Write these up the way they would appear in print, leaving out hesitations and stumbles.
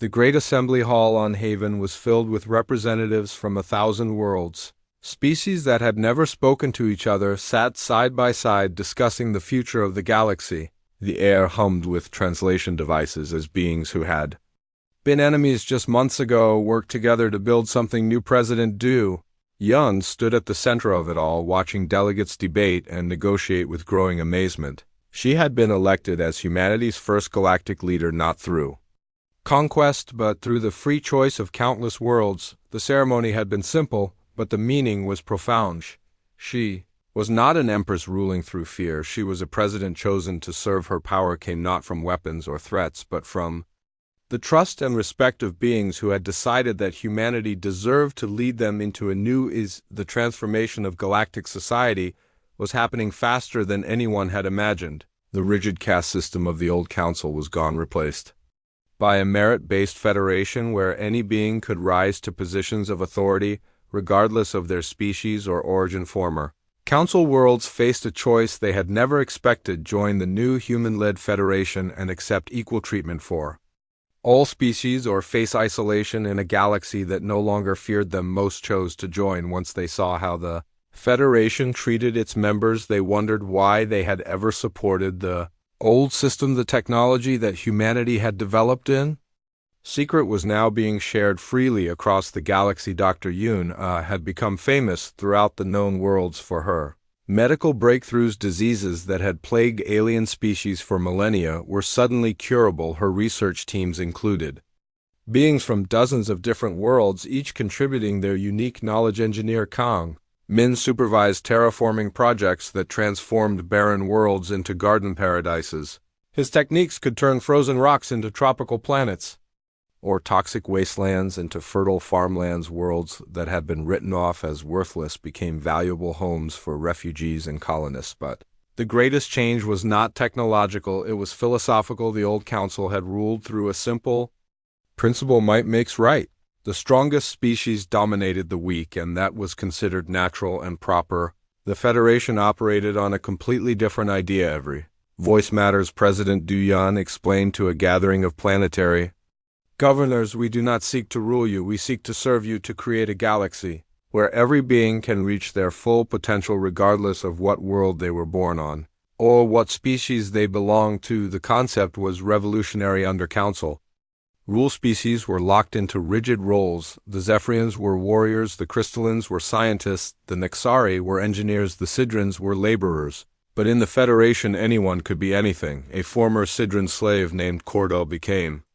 The great assembly hall on Haven was filled with representatives from 1,000 worlds. Species that had never spoken to each other sat side by side discussing the future of the galaxy. The air hummed with translation devices as beings who had been enemies just months ago worked together to build something new. President Du Yun stood at the center of it all, watching delegates debate and negotiate with growing amazement. She had been elected as humanity's first galactic leader not through conquest, but through the free choice of countless worlds. The ceremony had been simple, but the meaning was profound. She was not an empress ruling through fear. She was a president chosen to serve. Her power came not from weapons or threats, but from the trust and respect of beings who had decided that humanity deserved to lead them into a new is. The transformation of galactic society was happening faster than anyone had imagined. The rigid caste system of the old council was gone, replaced by a merit-based federation where any being could rise to positions of authority, regardless of their species or origin. Former council worlds faced a choice they had never expected: join the new human-led federation and accept equal treatment for all species, or face isolation in a galaxy that no longer feared them. Most chose to join once they saw how the Federation treated its members. They wondered why they had ever supported the old system. The technology that humanity had developed in secret was now being shared freely across the galaxy. Dr. Yun had become famous throughout the known worlds for her medical breakthroughs. Diseases that had plagued alien species for millennia were suddenly curable. Her research teams included beings from dozens of different worlds, each contributing their unique knowledge. Engineer Kang Min supervised terraforming projects that transformed barren worlds into garden paradises. His techniques could turn frozen rocks into tropical planets, or toxic wastelands into fertile farmlands. Worlds that had been written off as worthless became valuable homes for refugees and colonists. But the greatest change was not technological, it was philosophical. The old council had ruled through a simple principle: might makes right. The strongest species dominated the weak, and that was considered natural and proper. The Federation operated on a completely different idea. Every voice matters. President Du Yun explained to a gathering of planetary governors, we do not seek to rule you, we seek to serve you, to create a galaxy where every being can reach their full potential regardless of what world they were born on or what species they belong to. The concept was revolutionary. Under council rule, species were locked into rigid roles. The Zephyrians were warriors, the Crystallins were scientists, the Nexari were engineers, the Sidrins were laborers. But in the Federation anyone could be anything. A former Sidran slave named Cordell became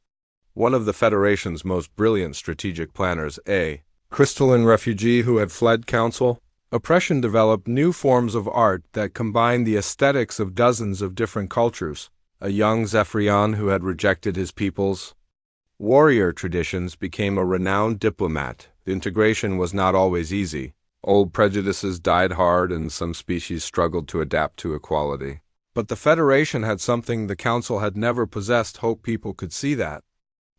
one of the Federation's most brilliant strategic planners. A crystalline refugee who had fled council oppression developed new forms of art that combined the aesthetics of dozens of different cultures. A young Zephyrian who had rejected his people's warrior traditions became a renowned diplomat. The integration was not always easy. Old prejudices died hard and some species struggled to adapt to equality. But the Federation had something the Council had never possessed: hope. People could see that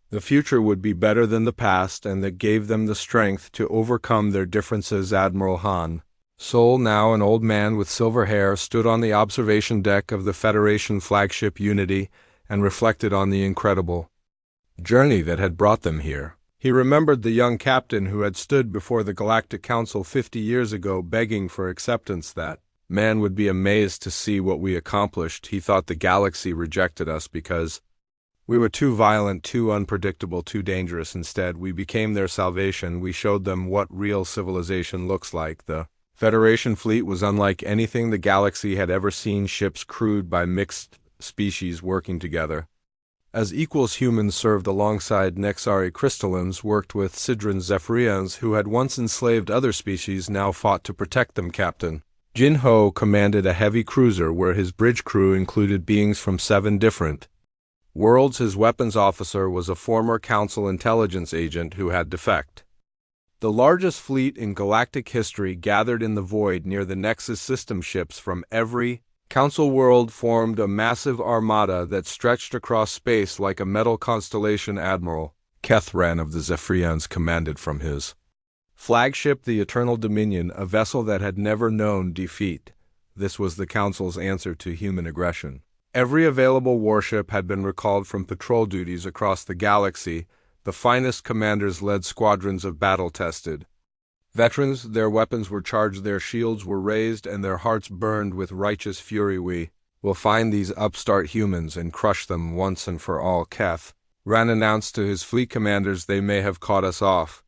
the future would be better than the past, and that gave them the strength to overcome their differences. Admiral Han Sol, now an old man with silver hair, stood on the observation deck of the Federation flagship Unity and reflected on the incredible journey that had brought them here. He remembered the young captain who had stood before the Galactic Council 50 years ago begging for acceptance. That man would be amazed to see what we accomplished. He thought the galaxy rejected us because we were too violent, too unpredictable, too dangerous. Instead, we became their salvation. We showed them what real civilization looks like. The Federation fleet was unlike anything the galaxy had ever seen. Ships crewed by mixed species working together as equals. Humans served alongside Nexari crystallins, worked with Sidran Zephyrians who had once enslaved other species, now fought to protect them. Captain Jin Ho commanded a heavy cruiser where his bridge crew included beings from 7 different worlds. His weapons officer was a former Council intelligence agent who had defected. The largest fleet in galactic history gathered in the void near the Nexus system. Ships from every Council world formed a massive armada that stretched across space like a metal constellation. Admiral Kethran of the Zephyrians commanded from his flagship, the Eternal Dominion, a vessel that had never known defeat. This was the Council's answer to human aggression. Every available warship had been recalled from patrol duties across the galaxy, The finest commanders led squadrons of battle-tested veterans. Their weapons were charged, their shields were raised, and their hearts burned with righteous fury. We will find these upstart humans and crush them once and for all. Keth Ran announced to his fleet commanders. They may have caught us off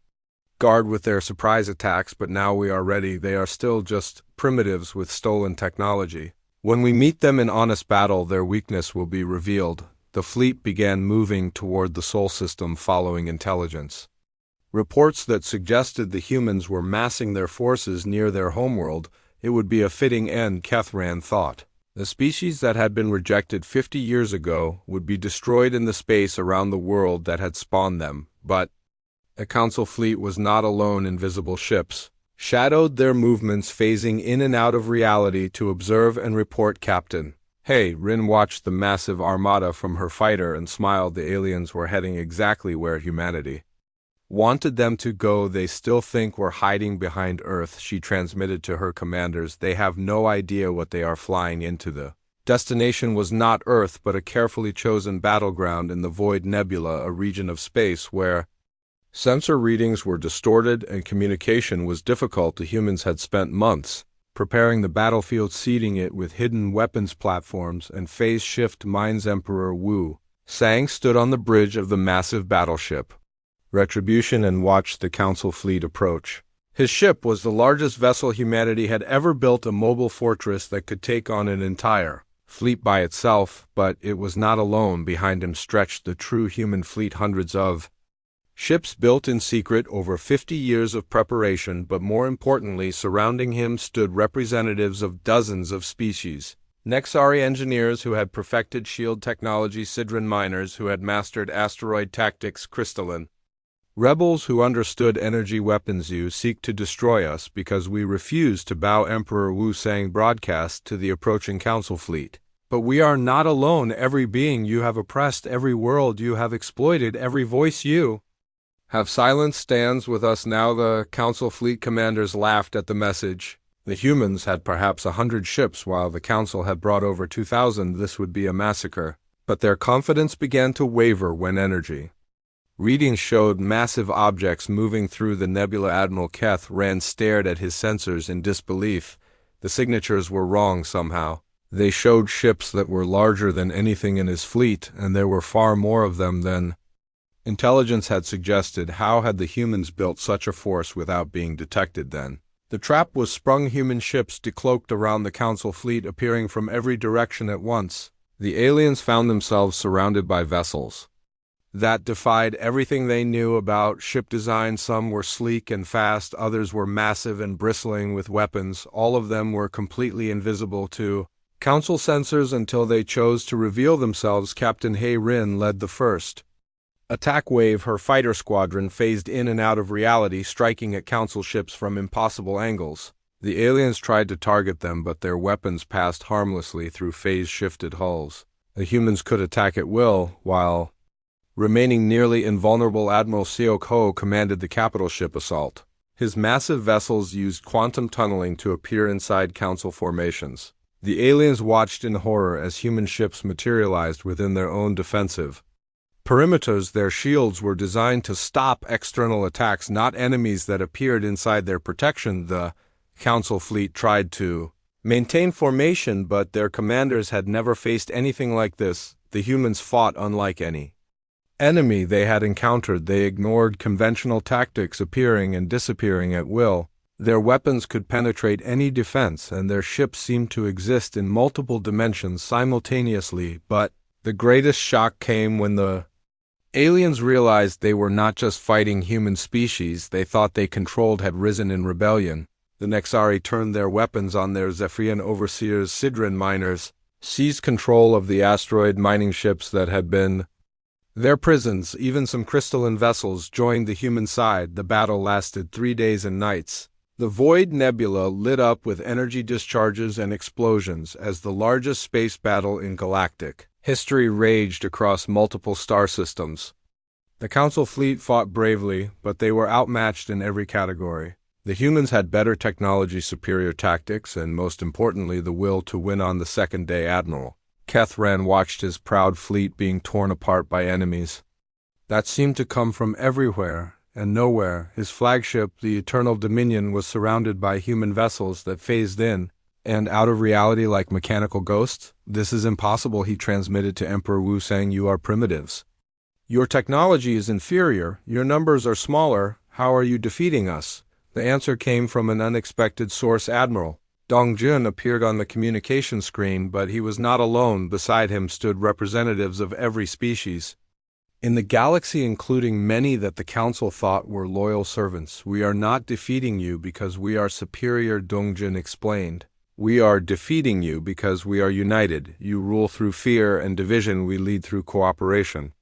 guard with their surprise attacks, but now we are ready. They are still just primitives with stolen technology. When we meet them in honest battle, their weakness will be revealed. The fleet began moving toward the Sol system following intelligence reports that suggested the humans were massing their forces near their homeworld. It would be a fitting end, Kethran thought. The species that had been rejected 50 years ago would be destroyed in the space around the world that had spawned them. But a council fleet was not alone. Invisible ships shadowed their movements, phasing in and out of reality to observe and report. Captain Rin watched the massive armada from her fighter and smiled. The aliens were heading exactly where humanity wanted them to go. They still think we're hiding behind Earth, she transmitted to her commanders. They have no idea what they are flying into. The destination was not Earth, but a carefully chosen battleground in the Void Nebula, a region of space where sensor readings were distorted and communication was difficult. The humans had spent months preparing the battlefield, seeding it with hidden weapons platforms and phase shift mines. Emperor Wu Sang stood on the bridge of the massive battleship Retribution and watched the council fleet approach. His ship was the largest vessel humanity had ever built, a mobile fortress that could take on an entire fleet by itself, but it was not alone. Behind him stretched the true human fleet, hundreds of ships built in secret, over 50 years of preparation, but more importantly, surrounding him stood representatives of dozens of species. Nexari engineers who had perfected shield technology, Sidran miners who had mastered asteroid tactics, crystalline rebels who understood energy weapons. You seek to destroy us because we refuse to bow, Emperor Wu Sang broadcast to the approaching council fleet. But we are not alone. Every being you have oppressed, every world you have exploited, every voice you have silenced stands with us now. The council fleet commanders laughed at the message. The humans had perhaps 100 ships, while the council had brought over 2,000. This would be a massacre. But their confidence began to waver when energy readings showed massive objects moving through the nebula. Admiral Keth Ran stared at his sensors in disbelief. The signatures were wrong somehow. They showed ships that were larger than anything in his fleet, and there were far more of them than intelligence had suggested. How had the humans built such a force without being detected then? The trap was sprung. Human ships decloaked around the council fleet, appearing from every direction at once. The aliens found themselves surrounded by vessels that defied everything they knew about ship design. Some were sleek and fast, others were massive and bristling with weapons. All of them were completely invisible to council sensors until they chose to reveal themselves. Captain Rin led the first attack wave. Her fighter squadron phased in and out of reality, striking at council ships from impossible angles. The aliens tried to target them, but their weapons passed harmlessly through phase-shifted hulls. The humans could attack at will, while remaining nearly invulnerable. Admiral Seok Ho commanded the capital ship assault. His massive vessels used quantum tunneling to appear inside council formations. The aliens watched in horror as human ships materialized within their own defensive perimeters. Their shields were designed to stop external attacks, not enemies that appeared inside their protection. The council fleet tried to maintain formation, but their commanders had never faced anything like this. The humans fought unlike any enemy they had encountered. They ignored conventional tactics, appearing and disappearing at will. Their weapons could penetrate any defense, and their ships seemed to exist in multiple dimensions simultaneously. But the greatest shock came when the aliens realized they were not just fighting human species they thought they controlled had risen in rebellion. The Nexari turned their weapons on their Zephyrian overseers. Sidran miners seized control of the asteroid mining ships that had been their prisons. Even some crystalline vessels joined the human side. The battle lasted 3 days and nights. The Void Nebula lit up with energy discharges and explosions as the largest space battle in galactic history raged across multiple star systems. The council fleet fought bravely, but they were outmatched in every category. The humans had better technology, superior tactics, and most importantly, the will to win. On the second day, Admiral Keth Ran watched his proud fleet being torn apart by enemies that seemed to come from everywhere and nowhere. His flagship, the Eternal Dominion, was surrounded by human vessels that phased in and out of reality like mechanical ghosts. "This is impossible," he transmitted to Emperor Wu Sang. "You are primitives. Your technology is inferior. Your numbers are smaller. How are you defeating us?" The answer came from an unexpected source. Admiral Dong Jun appeared on the communication screen, but he was not alone. Beside him stood representatives of every species in the galaxy, including many that the Council thought were loyal servants. "We are not defeating you because we are superior," Dongjin explained. "We are defeating you because we are united. You rule through fear and division. We lead through cooperation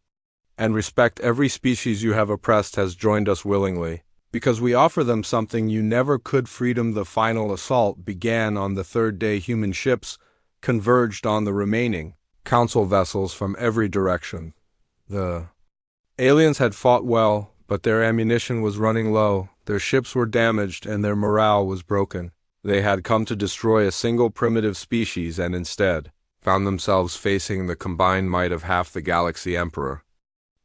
and respect. Every species you have oppressed has joined us willingly, because we offer them something you never could: freedom." The final assault began on the third day. Human ships converged on the remaining Council vessels from every direction. The aliens had fought well, but their ammunition was running low, their ships were damaged, and their morale was broken. They had come to destroy a single primitive species and instead found themselves facing the combined might of half the galaxy. Emperor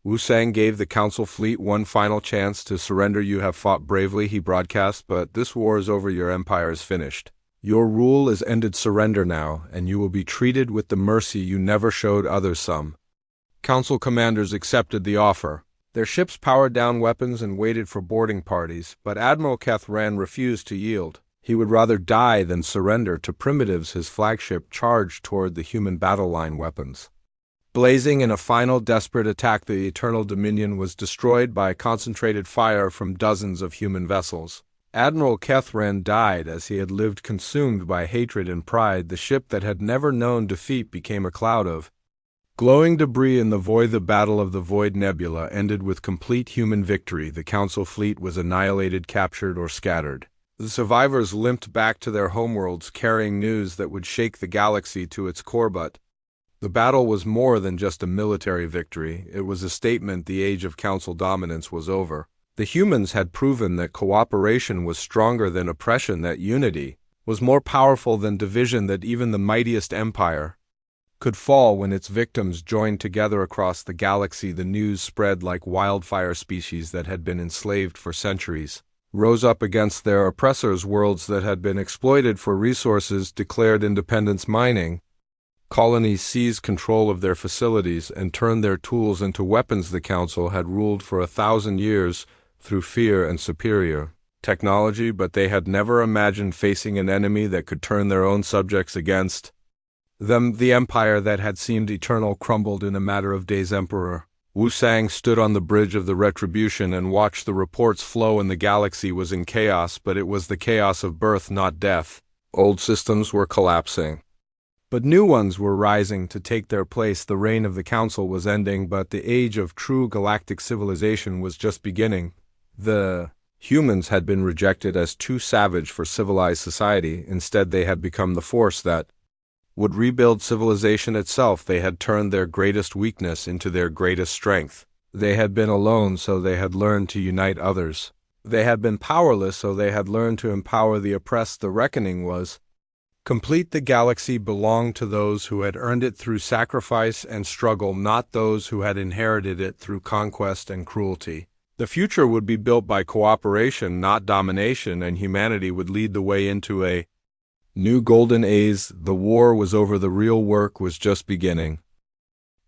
Wu Sang gave the Council fleet one final chance to surrender. "You have fought bravely," he broadcast, "but this war is over. Your empire is finished. Your rule is ended. Surrender now, and you will be treated with the mercy you never showed others." Some Council commanders accepted the offer. Their ships powered down weapons and waited for boarding parties, but Admiral Kethran refused to yield. He would rather die than surrender to primitives. His flagship charged toward the human battle line, weapons blazing. In a final desperate attack, the Eternal Dominion was destroyed by concentrated fire from dozens of human vessels. Admiral Kethran died as he had lived, consumed by hatred and pride. The ship that had never known defeat became a cloud of glowing debris in the void. The Battle of the Void Nebula ended with complete human victory. The Council fleet was annihilated, captured, or scattered. The survivors limped back to their homeworlds, carrying news that would shake the galaxy to its core. But the battle was more than just a military victory. It was a statement. The age of Council dominance was over. The humans had proven that cooperation was stronger than oppression, that unity was more powerful than division, that even the mightiest empire could fall when its victims joined together. Across the galaxy, the news spread like wildfire. Species that had been enslaved for centuries rose up against their oppressors. Worlds that had been exploited for resources declared independence. Mining colonies seized control of their facilities and turned their tools into weapons. The Council had ruled for 1,000 years through fear and superior technology, but they had never imagined facing an enemy that could turn their own subjects against them. The empire that had seemed eternal crumbled in a matter of days. Emperor Wu Sang stood on the bridge of the Retribution and watched the reports flow. And the galaxy was in chaos, but it was the chaos of birth, not death. Old systems were collapsing, but new ones were rising to take their place. The reign of the Council was ending, but the age of true galactic civilization was just beginning. The humans had been rejected as too savage for civilized society. Instead, they had become the force that would rebuild civilization itself. They had turned their greatest weakness into their greatest strength. They had been alone, so they had learned to unite others. They had been powerless, so they had learned to empower the oppressed. The reckoning was complete. The galaxy belonged to those who had earned it through sacrifice and struggle, not those who had inherited it through conquest and cruelty. The future would be built by cooperation, not domination, and humanity would lead the way into a new golden age. The war was over. The real work was just beginning.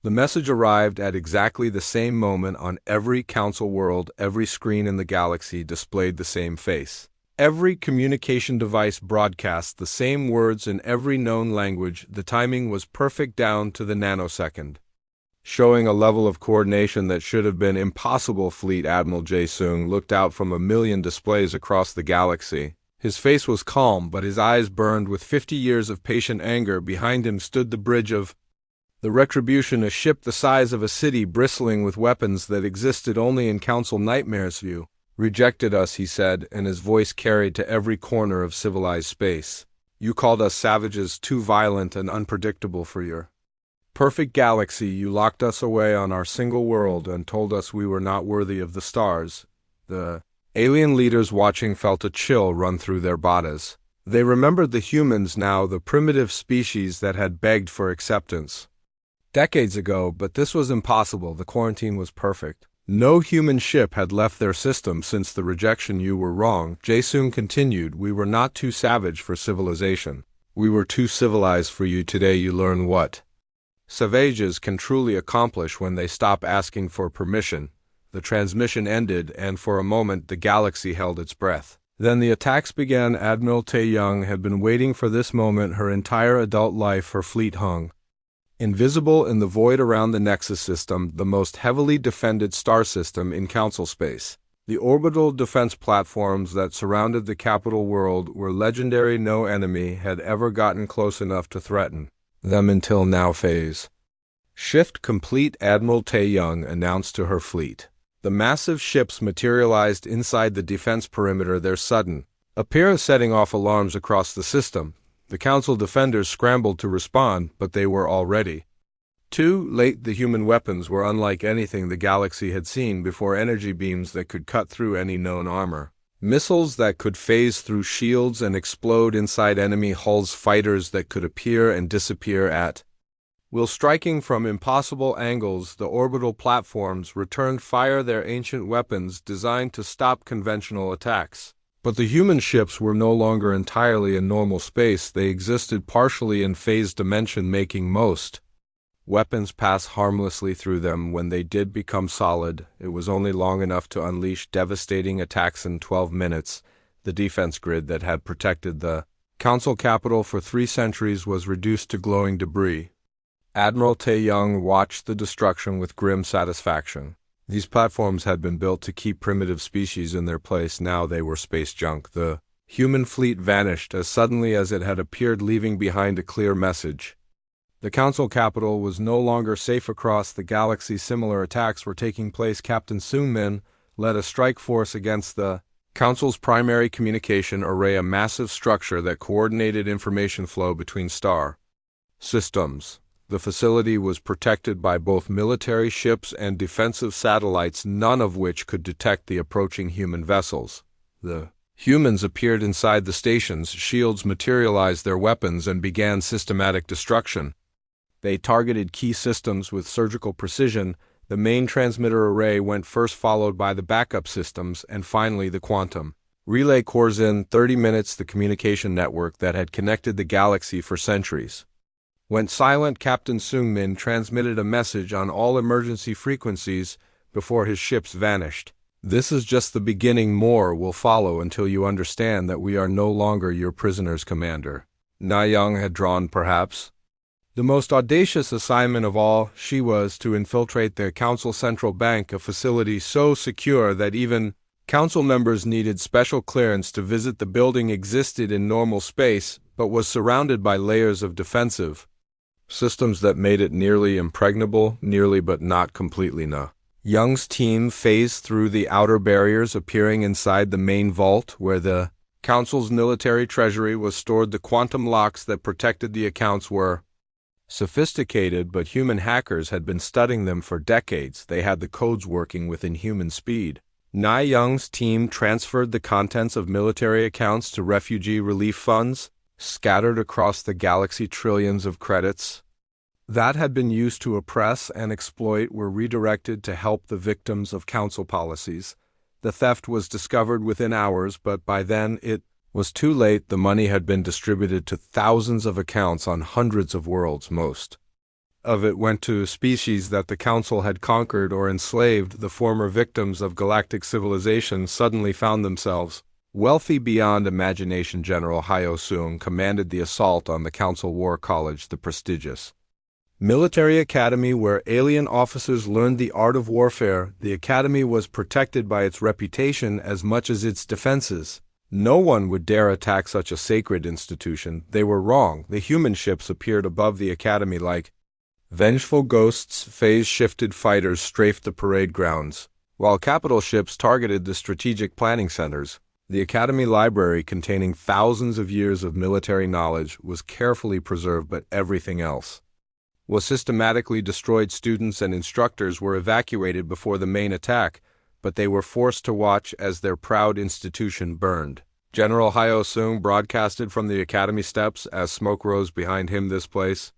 The message arrived at exactly the same moment on every Council world. Every screen in the galaxy displayed the same face. Every communication device broadcast the same words in every known language. The timing was perfect down to the nanosecond, showing a level of coordination that should have been impossible. Fleet Admiral Jae-sung looked out from a million displays across the galaxy. His face was calm, but his eyes burned with 50 years of patient anger. Behind him stood the bridge of the Retribution, a ship the size of a city, bristling with weapons that existed only in Council nightmares. "You rejected us," he said, and his voice carried to every corner of civilized space. "You called us savages, too violent and unpredictable for your perfect galaxy. You locked us away on our single world and told us we were not worthy of the stars." The alien leaders watching felt a chill run through their bodies. They remembered the humans now, the primitive species that had begged for acceptance decades ago, but this was impossible. The quarantine was perfect. No human ship had left their system since the rejection. You were wrong, Jae-sung continued. We were not too savage for civilization. We were too civilized for you. Today you learn what savages can truly accomplish when they stop asking for permission. The transmission ended, and for a moment the galaxy held its breath. Then the attacks began. Admiral Tae-young had been waiting for this moment her entire adult life. Her fleet hung invisible in the void around the Nexus system, the most heavily defended star system in Council space. The orbital defense platforms that surrounded the capital world were legendary. No enemy had ever gotten close enough to threaten them until now. Phase shift complete, Admiral Tae-young announced to her fleet. The massive ships materialized inside the defense perimeter, their sudden appearance setting off alarms across the system. The Council defenders scrambled to respond, but they were already too late. The human weapons were unlike anything the galaxy had seen before. Energy beams that could cut through any known armor, missiles that could phase through shields and explode inside enemy hulls, fighters that could appear and disappear at will, striking from impossible angles. The orbital platforms returned fire, their ancient weapons designed to stop conventional attacks. But the human ships were no longer entirely in normal space. They existed partially in phase dimension, making most weapons pass harmlessly through them. When they did become solid, it was only long enough to unleash devastating attacks. In 12 minutes, the defense grid that had protected the Council capital for 3 centuries was reduced to glowing debris. Admiral Tae-young watched the destruction with grim satisfaction. These platforms had been built to keep primitive species in their place. Now they were space junk. The human fleet vanished as suddenly as it had appeared, leaving behind a clear message. The Council capital was no longer safe. Across the galaxy, similar attacks were taking place. Captain Seung-min led a strike force against the Council's primary communication array, a massive structure that coordinated information flow between star systems. The facility was protected by both military ships and defensive satellites, none of which could detect the approaching human vessels. The humans appeared inside the stations, shields materialized their weapons, and began systematic destruction. They targeted key systems with surgical precision. The main transmitter array went first, followed by the backup systems, and finally the quantum relay cores. In 30 minutes, the communication network that had connected the galaxy for centuries went silent. Captain Seung-min transmitted a message on all emergency frequencies before his ships vanished. This is just the beginning. More will follow until you understand that we are no longer your prisoners, Commander. Na-young had drawn perhaps the most audacious assignment of all. She was to infiltrate the Council Central Bank, a facility so secure that even Council members needed special clearance to visit. The building existed in normal space, but was surrounded by layers of defensive systems that made it nearly impregnable, nearly but not completely. Na-young's team phased through the outer barriers, appearing inside the main vault where the Council's military treasury was stored. The quantum locks that protected the accounts were sophisticated, but human hackers had been studying them for decades. They had the codes working within human speed. Na-young's team transferred the contents of military accounts to refugee relief funds, scattered across the galaxy. Trillions of credits that had been used to oppress and exploit were redirected to help the victims of Council policies. The theft was discovered within hours, but by then it was too late. The money had been distributed to thousands of accounts on hundreds of worlds. Most of it went to species that the Council had conquered or enslaved. The former victims of galactic civilization suddenly found themselves wealthy beyond imagination. General Hyo-sung commanded the assault on the Council War College, the prestigious military academy where alien officers learned the art of warfare. The academy was protected by its reputation as much as its defenses. No one would dare attack such a sacred institution. They were wrong. The human ships appeared above the academy like vengeful ghosts. Phase-shifted fighters strafed the parade grounds, while capital ships targeted the strategic planning centers. The Academy Library, containing thousands of years of military knowledge, was carefully preserved, but everything else was systematically destroyed. Students and instructors were evacuated before the main attack, but they were forced to watch as their proud institution burned. General Hyo-sung broadcasted from the Academy steps as smoke rose behind him. This place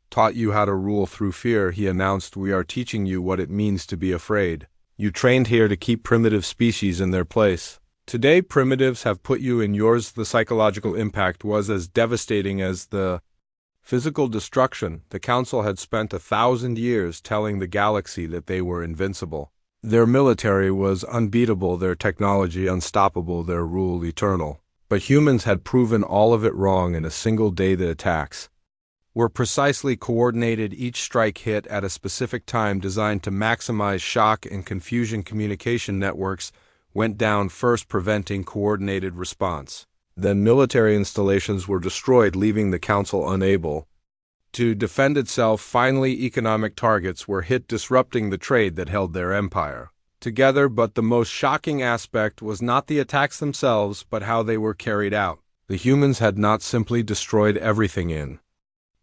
taught you how to rule through fear, he announced. We are teaching you what it means to be afraid. You trained here to keep primitive species in their place. Today, primitives have put you in yours. The psychological impact was as devastating as the physical destruction. The Council had spent 1,000 years telling the galaxy that they were invincible. Their military was unbeatable, their technology unstoppable, their rule eternal. But humans had proven all of it wrong in a single day. The attacks were precisely coordinated, each strike hit at a specific time designed to maximize shock and confusion. Communication networks went down first, preventing coordinated response. Then military installations were destroyed, leaving the Council unable to defend itself. Finally, economic targets were hit, disrupting the trade that held their empire together. But the most shocking aspect was not the attacks themselves, but how they were carried out. The humans had not simply destroyed everything in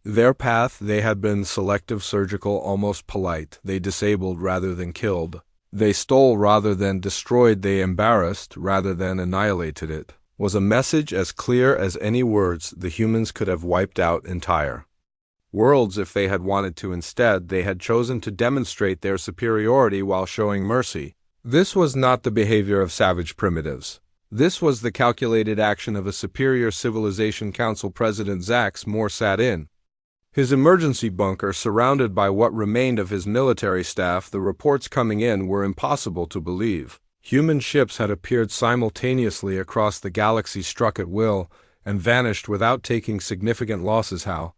their path. They had been selective, surgical, almost polite. They disabled rather than killed. They stole rather than destroyed. They embarrassed rather than annihilated. It was a message as clear as any words. The humans could have wiped out entire worlds if they had wanted to. Instead, they had chosen to demonstrate their superiority while showing mercy. This was not the behavior of savage primitives. This was the calculated action of a superior civilization. Council President Zax Moore sat in his emergency bunker, surrounded by what remained of his military staff. The reports coming in were impossible to believe. Human ships had appeared simultaneously across the galaxy, struck at will, and vanished without taking significant losses. How?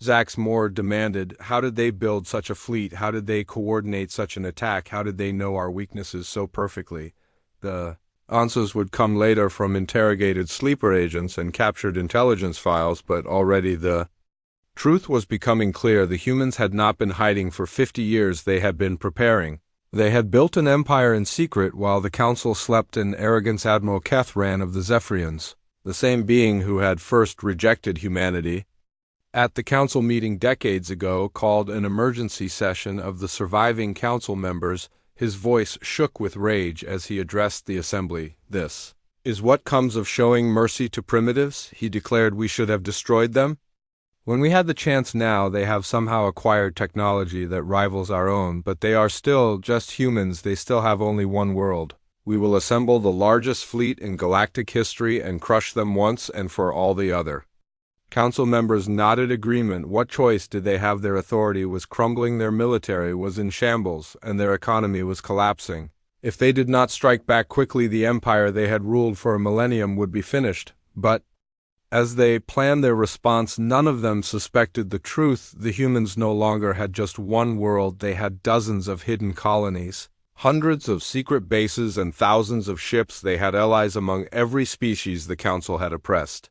Zax Moore demanded. How did they build such a fleet? How did they coordinate such an attack? How did they know our weaknesses so perfectly? The answers would come later from interrogated sleeper agents and captured intelligence files, but already the truth was becoming clear. The humans had not been hiding for 50 years. They had been preparing. They had built an empire in secret while the Council slept in arrogance. Admiral Keth ran of the Zephyrians, the same being who had first rejected humanity. At the Council meeting decades ago, called an emergency session of the surviving Council members, his voice shook with rage as he addressed the assembly. This is what comes of showing mercy to primitives, he declared. We should have destroyed them when we had the chance. Now they have somehow acquired technology that rivals our own, but they are still just humans. They still have only one world. We will assemble the largest fleet in galactic history and crush them once and for all. The other Council members nodded agreement. What choice did they have? Their authority was crumbling, their military was in shambles, and their economy was collapsing. If they did not strike back quickly, the empire they had ruled for a millennium would be finished. But as they planned their response, none of them suspected the truth. The humans no longer had just one world. They had dozens of hidden colonies, hundreds of secret bases, and thousands of ships. They had allies among every species the Council had oppressed,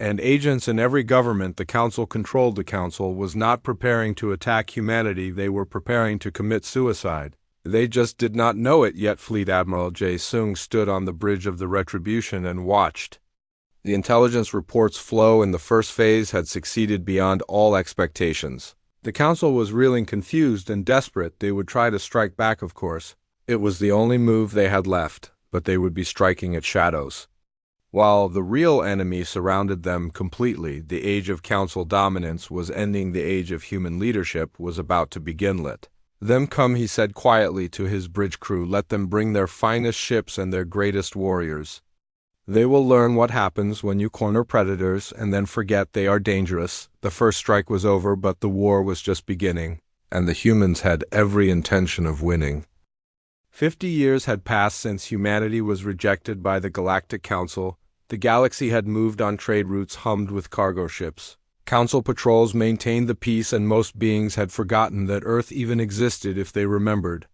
and agents in every government. The Council controlled. The Council was not preparing to attack humanity. They were preparing to commit suicide. They just did not know it yet. Fleet Admiral Jae Sung stood on the bridge of the Retribution and watched. The intelligence reports flow in the first phase had succeeded beyond all expectations. The Council was reeling, confused and desperate. They would try to strike back, of course. It was the only move they had left, but they would be striking at shadows, while the real enemy surrounded them completely. The age of Council dominance was ending. The age of human leadership was about to begin. Let them come, he said quietly to his bridge crew. Let them bring their finest ships and their greatest warriors. They will learn what happens when you corner predators and then forget they are dangerous. The first strike was over, but the war was just beginning, and the humans had every intention of winning. 50 years had passed since humanity was rejected by the Galactic Council. The galaxy had moved on. Trade routes hummed with cargo ships. Council patrols maintained the peace, and most beings had forgotten that Earth even existed if they remembered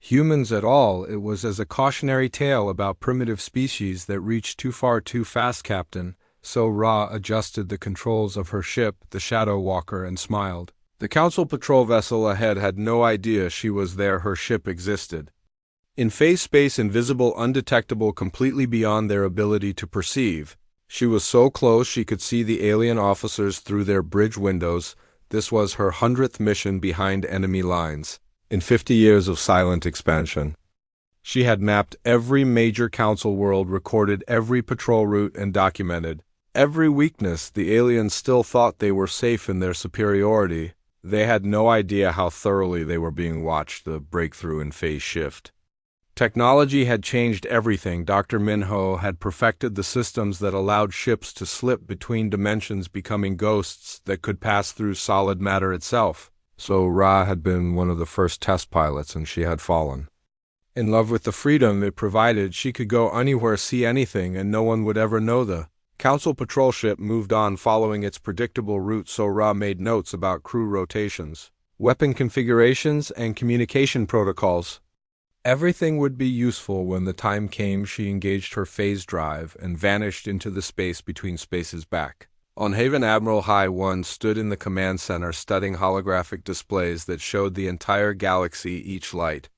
humans at all. It was as a cautionary tale about primitive species that reached too far too fast. Captain So Ra adjusted the controls of her ship, the Shadow Walker, and smiled. The Council patrol vessel ahead had no idea she was there. Her ship existed in phase space, invisible, undetectable, completely beyond their ability to perceive. She was so close she could see the alien officers through their bridge windows. This was her 100th mission behind enemy lines. In 50 years of silent expansion, she had mapped every major Council world, recorded every patrol route, and documented every weakness. The aliens still thought they were safe in their superiority. They had no idea how thoroughly they were being watched. The breakthrough in phase shift Technology had changed everything. Dr. Minho had perfected the systems that allowed ships to slip between dimensions, becoming ghosts that could pass through solid matter itself. So Ra had been one of the first test pilots, and she had fallen. In love with the freedom it provided, she could go anywhere, see anything, and no one would ever know. The Council patrol ship moved on following its predictable route, so Ra made notes about crew rotations, weapon configurations, and communication protocols. Everything would be useful when the time came. She engaged her phase drive and vanished into the space between spaces back. On Haven, Admiral High 1 stood in the command center studying holographic displays that showed the entire galaxy. Each light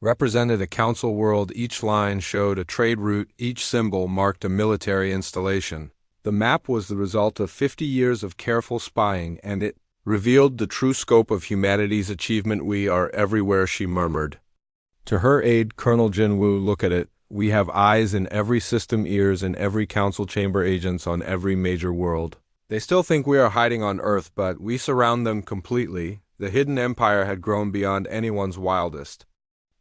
represented a council world, each line showed a trade route, each symbol marked a military installation. The map was the result of 50 years of careful spying, and it revealed the true scope of humanity's achievement. "We are everywhere," she murmured. To her aide, Colonel Jinwoo, "Look at it. We have eyes in every system, ears in every council chamber, agents on every major world. They still think we are hiding on Earth, but we surround them completely." The hidden empire had grown beyond anyone's wildest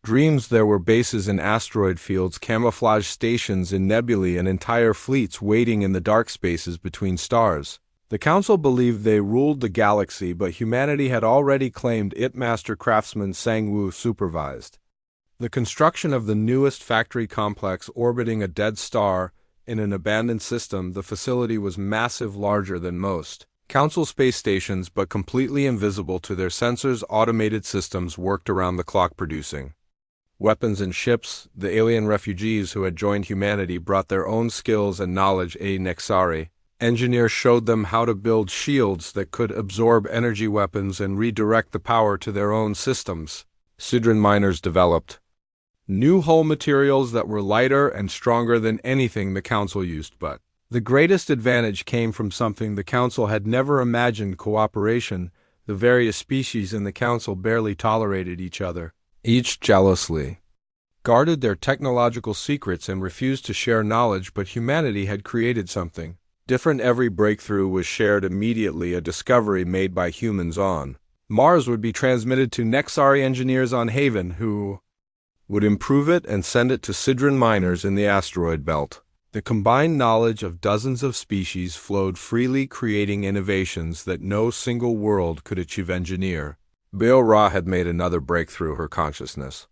dreams. There were bases in asteroid fields, camouflage stations in nebulae, and entire fleets waiting in the dark spaces between stars. The Council believed they ruled the galaxy, but humanity had already claimed it. Master Craftsman Sang-woo supervised the construction of the newest factory complex orbiting a dead star in an abandoned system. The facility was massive, larger than most Council space stations, but completely invisible to their sensors. Automated systems worked around the clock, producing weapons and ships. The alien refugees who had joined humanity brought their own skills and knowledge. A Nexari engineer showed them how to build shields that could absorb energy weapons and redirect the power to their own systems. Sidran miners developed new hull materials that were lighter and stronger than anything the Council used, but the greatest advantage came from something the Council had never imagined: cooperation. The various species in the Council barely tolerated each other. Each jealously guarded their technological secrets and refused to share knowledge, but humanity had created something different. Every breakthrough was shared immediately. A discovery made by humans on Mars would be transmitted to Nexari engineers on Haven, who would improve it and send it to Sidran miners in the asteroid belt. The combined knowledge of dozens of species flowed freely, creating innovations that no single world could achieve. Engineer Bill Ra had made another breakthrough. Her consciousness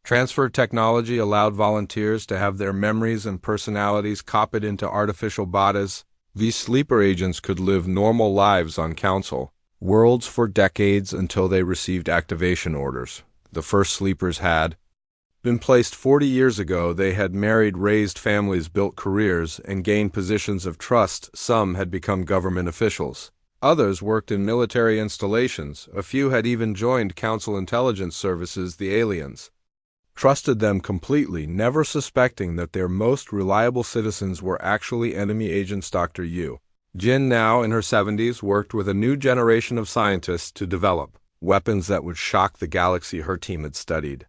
transfer technology allowed volunteers to have their memories and personalities copied into artificial bodies. These sleeper agents could live normal lives on Council worlds for decades until they received activation orders. The first sleepers had been placed 40 years ago. They had married, raised families, built careers, and gained positions of trust. Some had become government officials. Others worked in military installations. A few had even joined Council intelligence services. The aliens trusted them completely, never suspecting that their most reliable citizens were actually enemy agents. Dr. Yu Jin, now in her 70s, worked with a new generation of scientists to develop weapons that would shock the galaxy. Her team had studied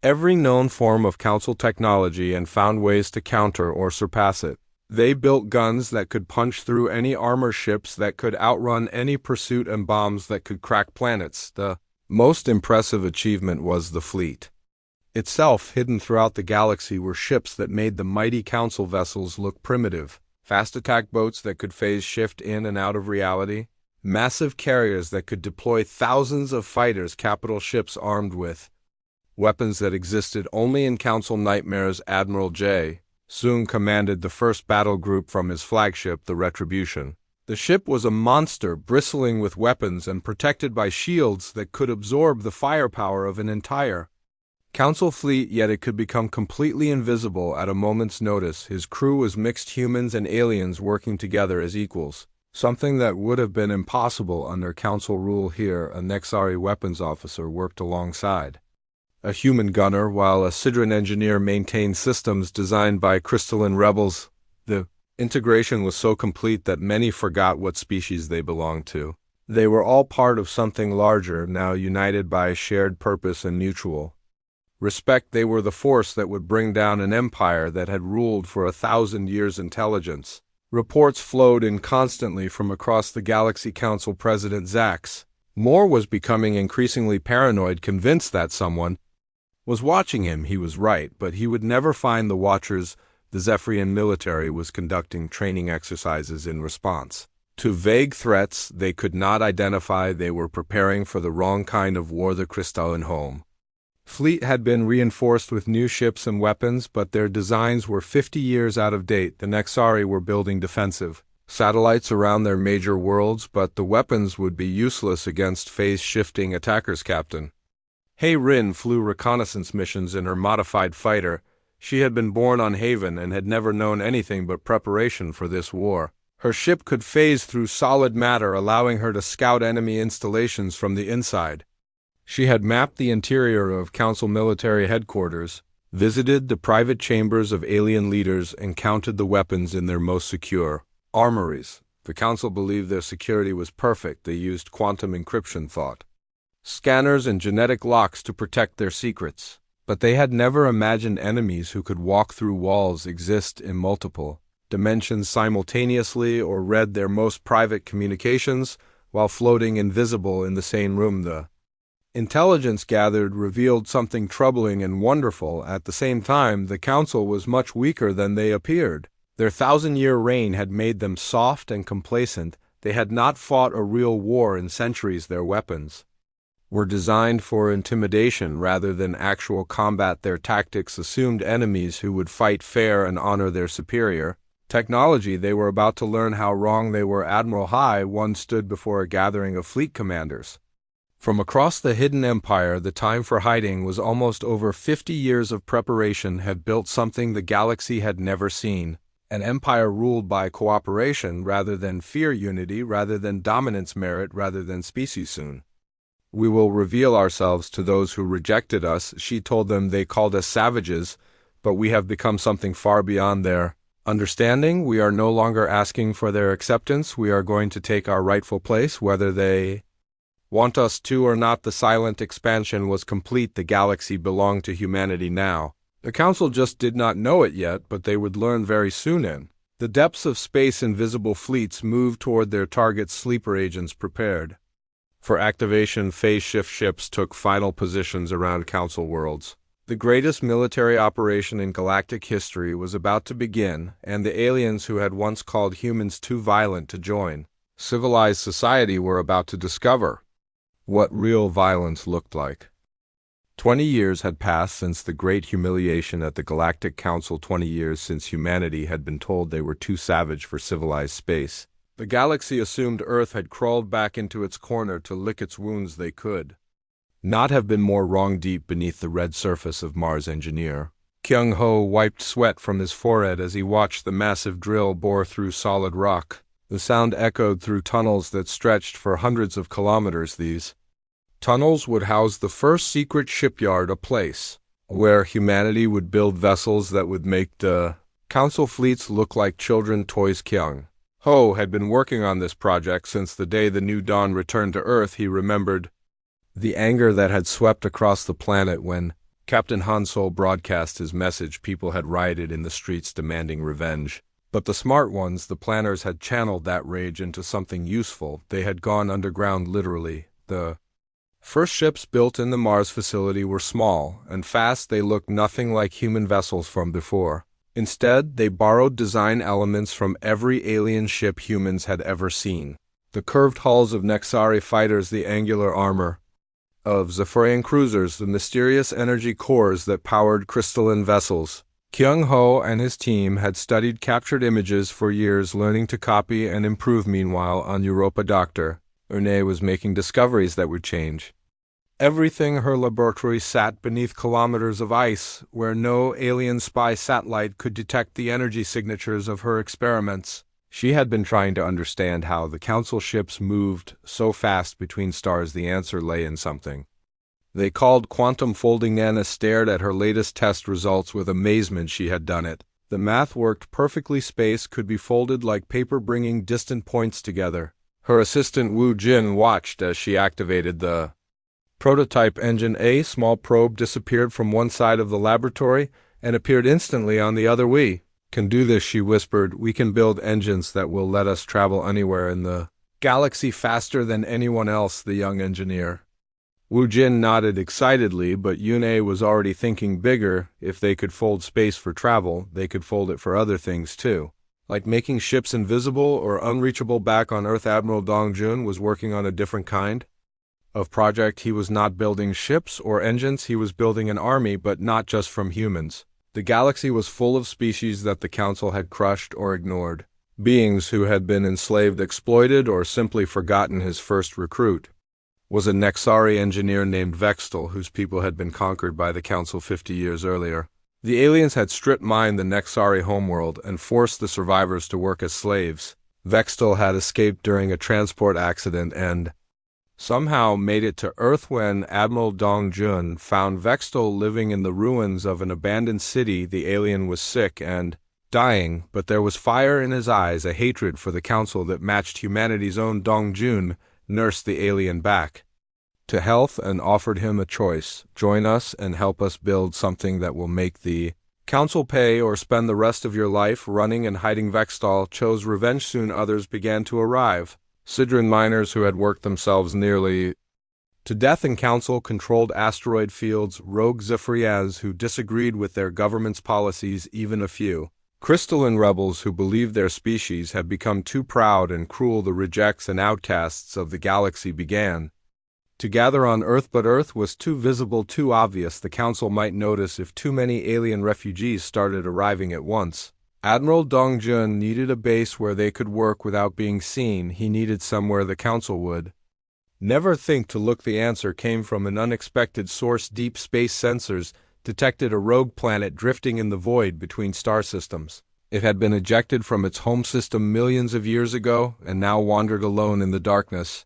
every known form of Council technology and found ways to counter or surpass it. They built guns that could punch through any armor, ships that could outrun any pursuit, and bombs that could crack planets. The most impressive achievement was the fleet itself. Hidden throughout the galaxy were ships that made the mighty Council vessels look primitive, fast attack boats that could phase shift in and out of reality, massive carriers that could deploy thousands of fighters, capital ships armed with weapons that existed only in Council nightmares. Admiral J. Soon commanded the first battle group from his flagship, the Retribution. The ship was a monster, bristling with weapons and protected by shields that could absorb the firepower of an entire Council fleet, yet it could become completely invisible at a moment's notice. His crew was mixed humans and aliens working together as equals, something that would have been impossible under Council rule. Here, a Nexari weapons officer worked alongside a human gunner, while a Sidran engineer maintained systems designed by crystalline rebels. The integration was so complete that many forgot what species they belonged to. They were all part of something larger, now united by a shared purpose and mutual respect. They were the force that would bring down an empire that had ruled for 1,000 years. Intelligence reports flowed in constantly from across the Galaxy. Council President Zax Moore was becoming increasingly paranoid, convinced that someone was watching him. He was right, but he would never find the Watchers. The Zephyrian military was conducting training exercises in response to vague threats they could not identify. They were preparing for the wrong kind of war. The Crystalline home fleet had been reinforced with new ships and weapons, but their designs were 50 years out of date. The Nexari were building defensive satellites around their major worlds, but the weapons would be useless against phase-shifting attackers. Captain Hei Rin flew reconnaissance missions in her modified fighter. She had been born on Haven and had never known anything but preparation for this war. Her ship could phase through solid matter, allowing her to scout enemy installations from the inside. She had mapped the interior of Council military headquarters, visited the private chambers of alien leaders, and counted the weapons in their most secure armories. The Council believed their security was perfect. They used quantum encryption, thought scanners, and genetic locks to protect their secrets. But they had never imagined enemies who could walk through walls, exist in multiple dimensions simultaneously, or read their most private communications while floating invisible in the same room. The intelligence gathered revealed something troubling and wonderful. At the same time, the Council was much weaker than they appeared. Their 1,000-year reign had made them soft and complacent. They had not fought a real war in centuries. Their weapons were designed for intimidation rather than actual combat. Their tactics assumed enemies who would fight fair and honor their superior technology. They were about to learn how wrong they were. Admiral Hai once stood before a gathering of fleet commanders from across the hidden empire. The time for hiding was almost over. 50 years of preparation had built something the galaxy had never seen. An empire ruled by cooperation rather than fear, unity rather than dominance, merit rather than species. Soon we will reveal ourselves to those who rejected us, she told them. They called us savages, but we have become something far beyond their understanding. We are no longer asking for their acceptance. We are going to take our rightful place, whether they want us to or not. The silent expansion was complete. The galaxy belonged to humanity now. The Council just did not know it yet, but they would learn very soon. In the depths of space, invisible fleets moved toward their targets. Sleeper agents prepared for activation. Phase shift ships took final positions around Council worlds. The greatest military operation in galactic history was about to begin, and the aliens who had once called humans too violent to join civilized society were about to discover what real violence looked like. 20 years had passed since the great humiliation at the Galactic Council. 20 years since humanity had been told they were too savage for civilized space. The galaxy assumed Earth had crawled back into its corner to lick its wounds. They could not have been more wrong. Deep beneath the red surface of Mars, engineer Kyung Ho wiped sweat from his forehead as he watched the massive drill bore through solid rock. The sound echoed through tunnels that stretched for hundreds of kilometers. These tunnels would house the first secret shipyard, a place where humanity would build vessels that would make the Council fleets look like children toys. Kyung Ho had been working on this project since the day the New Dawn returned to Earth. He remembered the anger that had swept across the planet when Captain Han Sol broadcast his message. People had rioted in the streets demanding revenge. But the smart ones, the planners, had channeled that rage into something useful. They had gone underground, literally. The first ships built in the Mars facility were small and fast. They looked nothing like human vessels from before. Instead, they borrowed design elements from every alien ship humans had ever seen. The curved hulls of Nexari fighters, the angular armor of Zephyrian cruisers, the mysterious energy cores that powered crystalline vessels. Kyung Ho and his team had studied captured images for years, learning to copy and improve. Meanwhile, on Europa, Dr. Erne was making discoveries that would change everything. Her laboratory sat beneath kilometers of ice, where no alien spy satellite could detect the energy signatures of her experiments. She had been trying to understand how the Council ships moved so fast between stars. The answer lay in something they called quantum folding. Nana stared at her latest test results with amazement. She had done it. The math worked perfectly. Space could be folded like paper, bringing distant points together. Her assistant Wu Jin watched as she activated the prototype engine. A small probe disappeared from one side of the laboratory and appeared instantly on the other. We can do this, she whispered. We can build engines that will let us travel anywhere in the galaxy faster than anyone else. The young engineer Wu Jin nodded excitedly, but Yunei was already thinking bigger. If they could fold space for travel, they could fold it for other things too. Like making ships invisible or unreachable back on Earth. Admiral Dongjun was working on a different kind of project. He was not building ships or engines, he was building an army, but not just from humans. The galaxy was full of species that the Council had crushed or ignored. Beings who had been enslaved, exploited, or simply forgotten. His first recruit was a Nexari engineer named Vextal, whose people had been conquered by the Council 50 years earlier. The aliens had stripped mined the Nexari homeworld and forced the survivors to work as slaves. Vextal had escaped during a transport accident and somehow made it to Earth. When Admiral Dongjun found Vextal living in the ruins of an abandoned city, the alien was sick and dying, but there was fire in his eyes, a hatred for the Council that matched humanity's own. Dongjun nursed the alien back to health and offered him a choice: join us and help us build something that will make the Council pay, or spend the rest of your life running and hiding. Vextal chose revenge. Soon others began to arrive. Sidran miners who had worked themselves nearly to death in Council-controlled asteroid fields, rogue Zephyrians who disagreed with their government's policies, even a few crystalline rebels who believed their species had become too proud and cruel. The rejects and outcasts of the galaxy began to gather on Earth, but Earth was too visible, too obvious. The Council might notice if too many alien refugees started arriving at once. Admiral Dongjun needed a base where they could work without being seen. He needed somewhere the Council would never think to look. The answer came from an unexpected source. Deep space sensors detected a rogue planet drifting in the void between star systems. It had been ejected from its home system millions of years ago and now wandered alone in the darkness.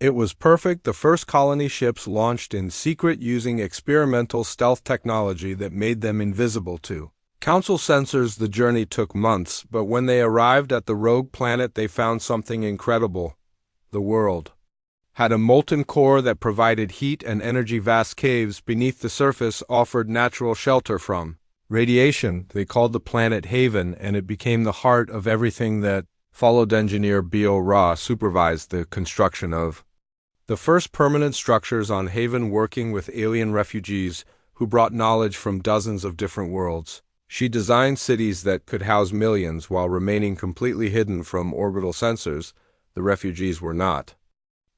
It was perfect. The first colony ships launched in secret using experimental stealth technology that made them invisible to Council sensors. The journey took months, but when they arrived at the rogue planet, they found something incredible. The world had a molten core that provided heat and energy. Vast caves beneath the surface offered natural shelter from radiation. They called the planet Haven, and it became the heart of everything that followed. Engineer Bio Ra supervised the construction of the first permanent structures on Haven, working with alien refugees who brought knowledge from dozens of different worlds. She designed cities that could house millions while remaining completely hidden from orbital sensors. The refugees were not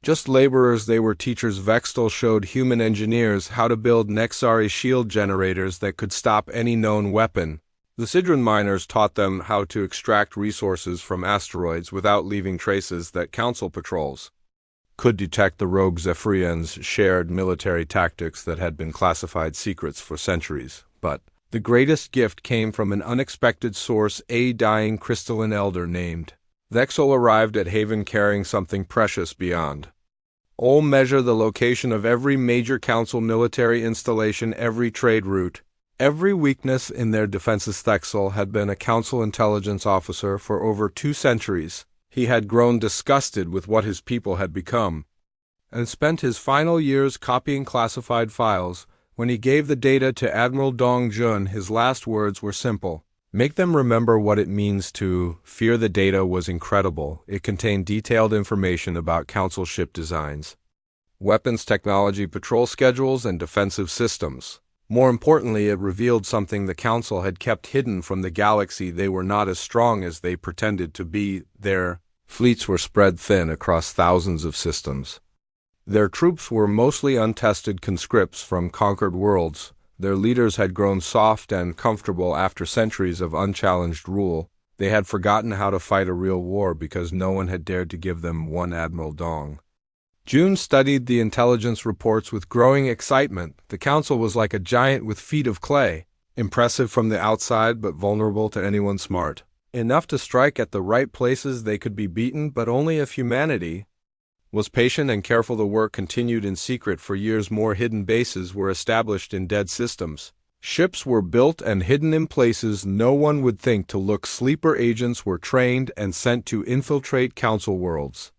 just laborers, they were teachers. Vextal showed human engineers how to build Nexari shield generators that could stop any known weapon. The Sidran miners taught them how to extract resources from asteroids without leaving traces that Council patrols could detect. The rogue Zephyrians shared military tactics that had been classified secrets for centuries. But the greatest gift came from an unexpected source. A dying crystalline elder named Vextal arrived at Haven carrying something precious beyond all measure: the location of every major Council military installation, every trade route, every weakness in their defenses. Vextal had been a Council intelligence officer for over 2 centuries. He had grown disgusted with what his people had become and spent his final years copying classified files. When he gave the data to Admiral Dongjun, his last words were simple: make them remember what it means to fear. The data was incredible. It contained detailed information about Council ship designs, weapons technology, patrol schedules, and defensive systems. More importantly, it revealed something the Council had kept hidden from the galaxy. They were not as strong as they pretended to be. Their fleets were spread thin across thousands of systems. Their troops were mostly untested conscripts from conquered worlds. Their leaders had grown soft and comfortable after centuries of unchallenged rule. They had forgotten how to fight a real war because no one had dared to give them one. Admiral Dong Jun studied the intelligence reports with growing excitement. The Council was like a giant with feet of clay, impressive from the outside but vulnerable to anyone smart enough to strike at the right places. They could be beaten, but only if humanity was patient and careful. The work continued in secret for years. More hidden bases were established in dead systems. Ships were built and hidden in places no one would think to look. Sleeper agents were trained and sent to infiltrate Council worlds.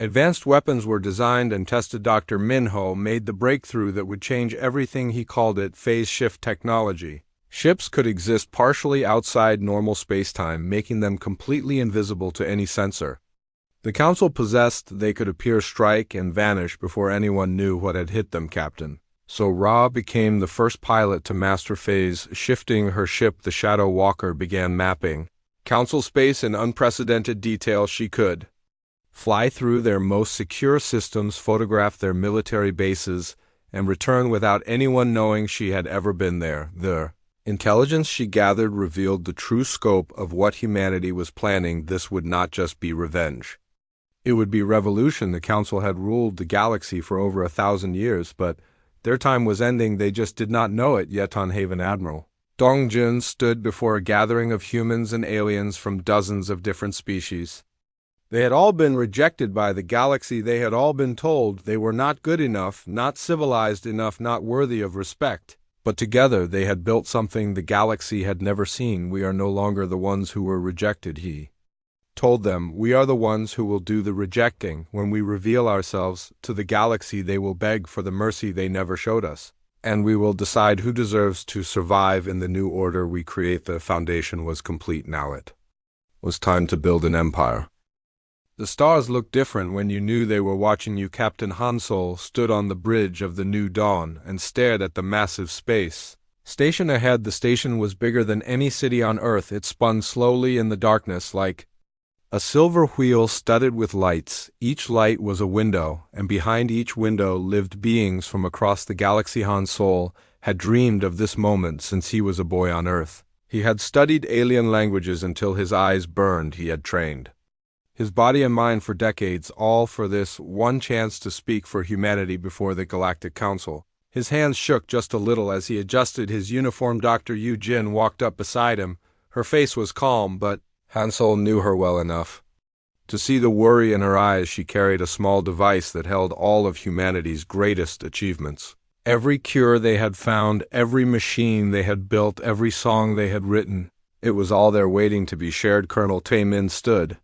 Advanced weapons were designed and tested. Dr. Minho made the breakthrough that would change everything. He called it phase shift technology. Ships could exist partially outside normal spacetime, making them completely invisible to any sensor. The council possessed they could appear, strike, and vanish before anyone knew what had hit them, Captain. So Ra became the first pilot to master phase shifting. Her ship, the Shadow Walker, began mapping council space in unprecedented detail. She could fly through their most secure systems, photograph their military bases, and return without anyone knowing she had ever been there. The intelligence she gathered revealed the true scope of what humanity was planning. This would not just be revenge. It would be revolution. The council had ruled the galaxy for over 1,000 years, but their time was ending. They just did not know it yet. On Haven, Admiral Dong Jun stood before a gathering of humans and aliens from dozens of different species. They had all been rejected by the galaxy. They had all been told they were not good enough, not civilized enough, not worthy of respect. But together they had built something the galaxy had never seen. We are no longer the ones who were rejected, he told them. We are the ones who will do the rejecting. When we reveal ourselves to the galaxy, they will beg for the mercy they never showed us. And we will decide who deserves to survive in the new order we create. The foundation was complete. Now it was time to build an empire. The stars looked different when you knew they were watching you. Captain Han Solo stood on the bridge of the new dawn and stared at the massive space station ahead. The station was bigger than any city on Earth. It spun slowly in the darkness like a silver wheel studded with lights. Each light was a window, and behind each window lived beings from across the galaxy. Han Solo had dreamed of this moment since he was a boy on Earth. He had studied alien languages until his eyes burned. He had trained his body and mind for decades, all for this one chance to speak for humanity before the Galactic Council. His hands shook just a little as he adjusted his uniform. Dr. Yu Jin walked up beside him. Her face was calm, but Han Solo knew her well enough to see the worry in her eyes. She carried a small device that held all of humanity's greatest achievements. Every cure they had found, every machine they had built, every song they had written. It was all there waiting to be shared. Colonel Tae-min stood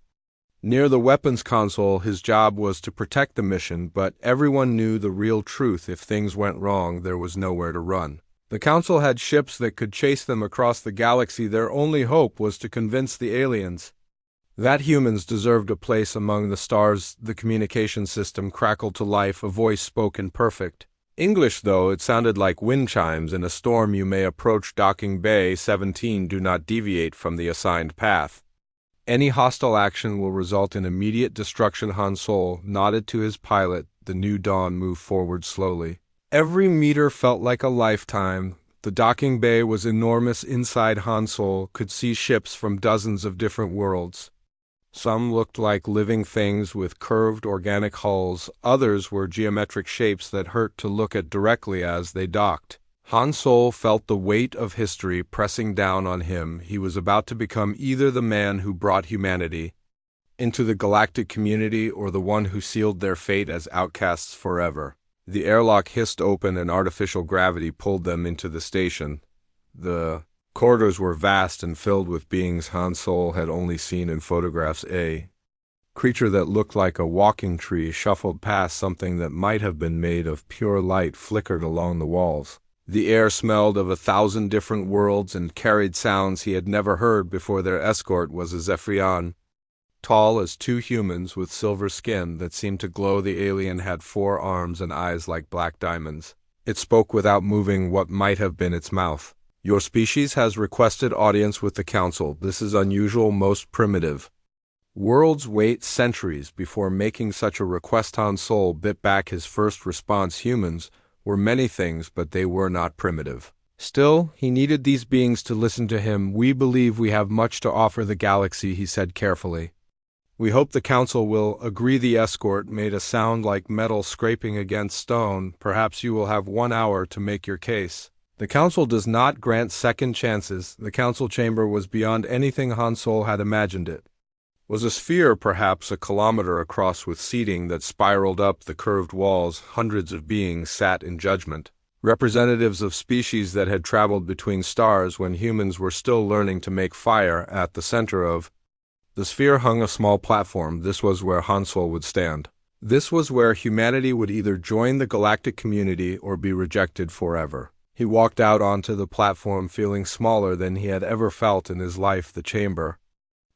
near the weapons console. His job was to protect the mission, but everyone knew the real truth. If things went wrong, there was nowhere to run. The Council had ships that could chase them across the galaxy. Their only hope was to convince the aliens that humans deserved a place among the stars. The communication system crackled to life. A voice spoke in perfect English, though it sounded like wind chimes in a storm. You may approach Docking Bay 17. Do not deviate from the assigned path. Any hostile action will result in immediate destruction. Han Solo nodded to his pilot. The new dawn moved forward slowly. Every meter felt like a lifetime. The docking bay was enormous. Inside, Han Solo could see ships from dozens of different worlds. Some looked like living things with curved organic hulls. Others were geometric shapes that hurt to look at directly as they docked. Han Solo felt the weight of history pressing down on him. He was about to become either the man who brought humanity into the galactic community or the one who sealed their fate as outcasts forever. The airlock hissed open and artificial gravity pulled them into the station. The corridors were vast and filled with beings Han Solo had only seen in photographs. A creature that looked like a walking tree shuffled past. Something that might have been made of pure light flickered along the walls. The air smelled of 1,000 different worlds and carried sounds he had never heard before. Their escort was a Zephyrian, tall as two humans with silver skin that seemed to glow. The alien had 4 arms and eyes like black diamonds. It spoke without moving what might have been its mouth. Your species has requested audience with the Council. This is unusual, most primitive. Worlds wait centuries before making such a request. Han Solo bit back his first response. Humans were many things, but they were not primitive. Still, he needed these beings to listen to him. We believe we have much to offer the galaxy, he said carefully. We hope the Council will agree. The escort made a sound like metal scraping against stone. Perhaps you will have 1 hour to make your case. The Council does not grant second chances. The Council chamber was beyond anything Han Solo had imagined. It was a sphere perhaps a kilometer across with seating that spiraled up the curved walls. Hundreds of beings sat in judgment. Representatives of species that had traveled between stars when humans were still learning to make fire. At the center of the sphere hung a small platform. This was where Han Solo would stand. This was where humanity would either join the galactic community or be rejected forever. He walked out onto the platform feeling smaller than he had ever felt in his life. The chamber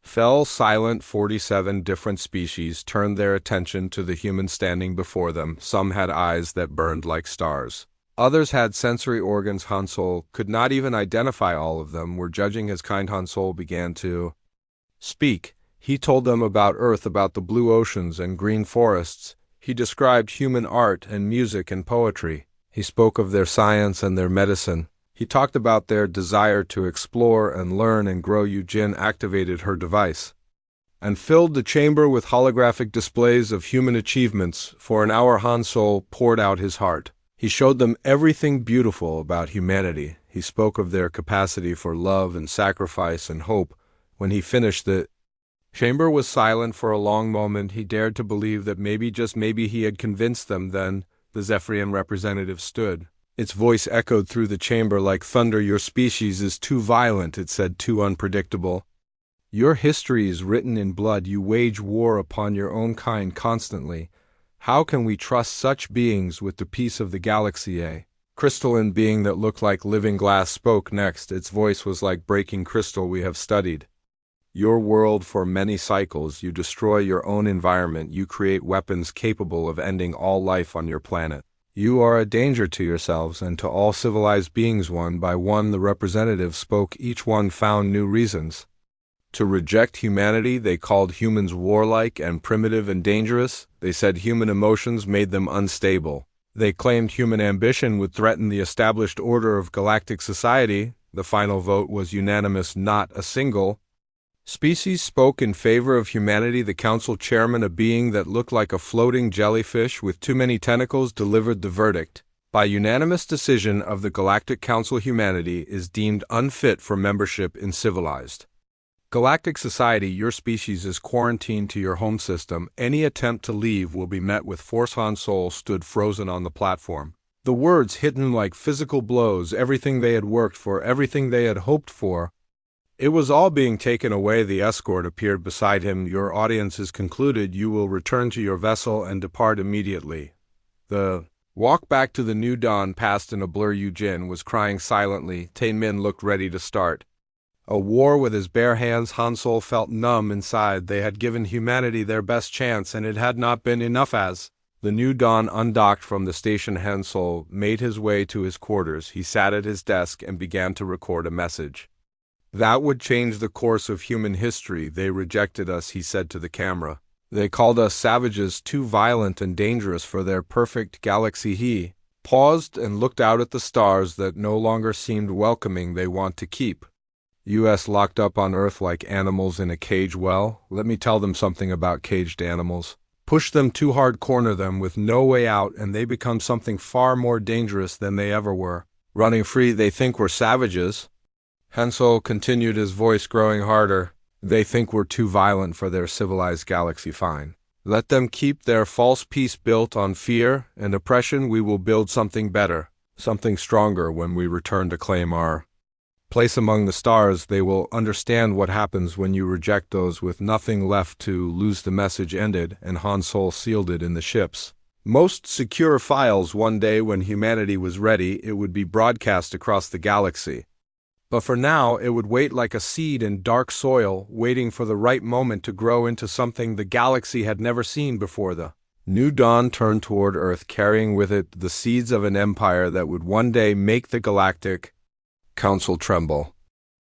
Fell silent. 47 different species turned their attention to the human standing before them. Some had eyes that burned like stars. Others had sensory organs. Han Solo could not even identify all of them. Were judging his kind. Han Solo began to speak. He told them about Earth, about the blue oceans and green forests. He described human art and music and poetry. He spoke of their science and their medicine. He talked about their desire to explore and learn and grow. Jin activated her device and filled the chamber with holographic displays of human achievements. For an hour Han Solo poured out his heart. He showed them everything beautiful about humanity. He spoke of their capacity for love and sacrifice and hope. When he finished, the chamber was silent for a long moment. He dared to believe that maybe, just maybe, he had convinced them. Then the Zephyrian representative stood. Its voice echoed through the chamber like thunder. Your species is too violent, it said, too unpredictable. Your history is written in blood. You wage war upon your own kind constantly. How can we trust such beings with the peace of the galaxy? A crystalline being that looked like living glass spoke next. Its voice was like breaking crystal. We have studied your world for many cycles. You destroy your own environment. You create weapons capable of ending all life on your planet. You are a danger to yourselves and to all civilized beings. One by one the representatives spoke. Each one found new reasons to reject humanity. They called humans warlike and primitive and dangerous. They said human emotions made them unstable. They claimed human ambition would threaten the established order of galactic society. The final vote was unanimous. Not a single species spoke in favor of humanity. The council chairman, a being that looked like a floating jellyfish with too many tentacles, delivered the verdict. By unanimous decision of the Galactic Council, humanity is deemed unfit for membership in civilized galactic society. Your species is quarantined to your home system. Any attempt to leave will be met with force. Han Solo stood frozen on the platform. The words hit him like physical blows. Everything they had worked for, everything they had hoped for, it was all being taken away. The escort appeared beside him. Your audience is concluded. You will return to your vessel and depart immediately. The walk back to the New Dawn passed in a blur. Jin was crying silently. Min looked ready to start a war with his bare hands. Han Solo felt numb inside. They had given humanity their best chance, and it had not been enough. As the New Dawn undocked from the station, Han Solo made his way to his quarters. He sat at his desk and began to record a message that would change the course of human history. They rejected us, he said to the camera. They called us savages, too violent and dangerous for their perfect galaxy. He paused and looked out at the stars that no longer seemed welcoming. They want to keep us locked up on Earth like animals in a cage. Well, let me tell them something about caged animals. Push them too hard, corner them with no way out, and they become something far more dangerous than they ever were. Running free, they think we're savages. Han Solo continued, his voice growing harder. They think we're too violent for their civilized galaxy. Fine. Let them keep their false peace built on fear and oppression. We will build something better, something stronger when we return to claim our place among the stars. They will understand what happens when you reject those with nothing left to lose. The message ended, and Han Solo sealed it in the ship's most secure files. One day, when humanity was ready, it would be broadcast across the galaxy. But for now, it would wait like a seed in dark soil, waiting for the right moment to grow into something the galaxy had never seen before. The New Dawn turned toward Earth, carrying with it the seeds of an empire that would one day make the Galactic Council tremble.